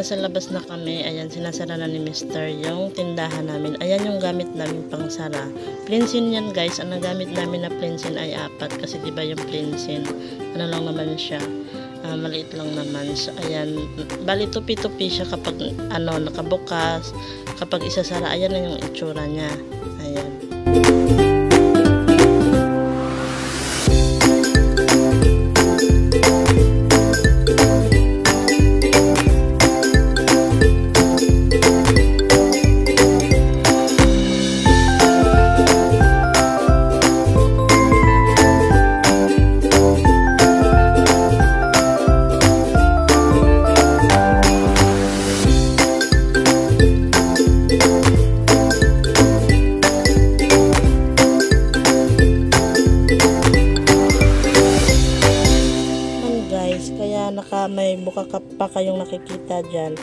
nasa labas na kami, ayan, sinasara na ni Mr. yung tindahan namin. Ayan yung gamit namin pang sara. Plinsin yan guys. Ang nagamit namin na plinsin ay 4 kasi diba yung plinsin, ano lang naman siya, maliit lang naman. So ayan, bali tupi-tupi siya kapag ano, nakabukas. Kapag isasara, ayan na yung itsura niya. Ayan. May buka pa kayong nakikita dyan,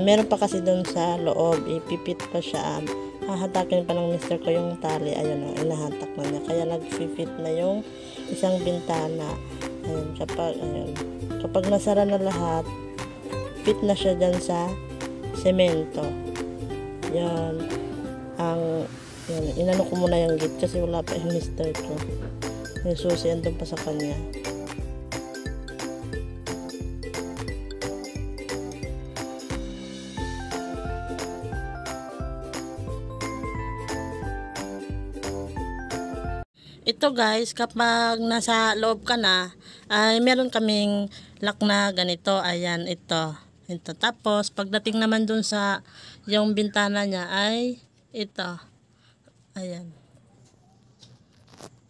meron pa kasi dun sa loob, ipipit pa siya, hahatakin pa ng mister ko yung tali, ayun o, inahatak na niya, kaya nag-fit na yung isang bintana. Ayun, kapag nasara na lahat, fit na siya dyan sa semento. Yan, inano ko muna yung gate kasi wala pa yung mister ko, yung susi andun pa sa kanya. Ito guys, kapag nasa loob ka na, ay meron kaming lock na ganito. Ayan, ito. Tapos, pagdating naman dun sa yung bintana niya ay ito. Ayan.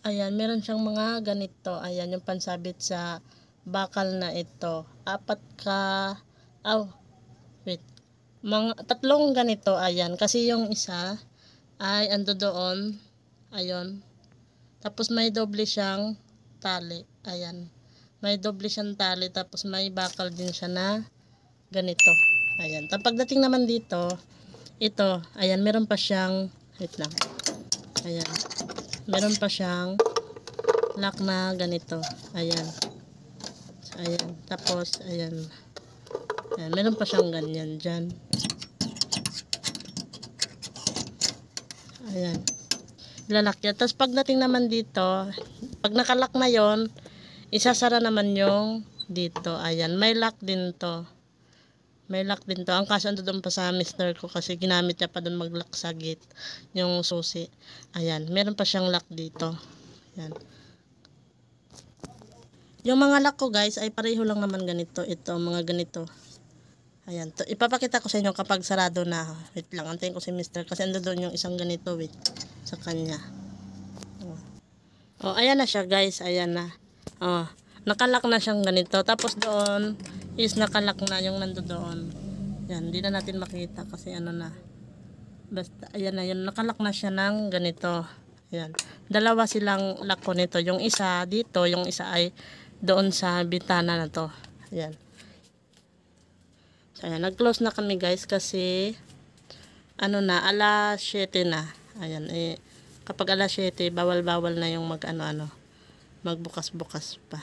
Ayan, meron siyang mga ganito. Ayan, yung pansabit sa bakal na ito. 4 wait. Mga 3 ganito. Ayan, kasi yung isa ay ando doon. Ayun. Tapos may doble siyang tali. Ayan. May doble siyang tali. Tapos may bakal din siya na ganito. Ayan. Tapos pagdating naman dito, ito. Ayan. Meron pa siyang, wait lang. Ayan. Meron pa siyang lock na ganito. Ayan. Ayan. Tapos, ayan. Ayan. Meron pa siyang ganyan dyan. Ayan. Lalak yan. Tapos pagdating naman dito, pag nakalak na yon, isasara naman yung dito. Ayan, may lock din to. May lock din to. Ang kaso ando doon pa sa mister ko kasi ginamit niya pa doon mag-lock sa gate, yung susi. Ayan, meron pa siyang lock dito. Ayan. Yung mga lock ko guys ay pareho lang naman ganito. Ito, mga ganito. Ayan, to, ipapakita ko sa inyo kapag sarado na. Wait lang, antayin ko si mister kasi ando doon yung isang ganito, wait, sa kanya. Oh, ayan na siya guys, ayan na. Oh, nakalak na siyang ganito. Tapos doon is nakalak na yung nando doon. Yan, hindi na natin makita kasi ano na. Basta ayan na yun, nakalak na siya ng ganito. Ayan. Dalawa silang lock ko nito. Yung isa dito, yung isa ay doon sa bintana na to. Ayan. So, ayan, nag-close na kami guys kasi ano na, alas 7 na. Ayan, kapag alas 7, bawal-bawal na yung magbukas-bukas pa.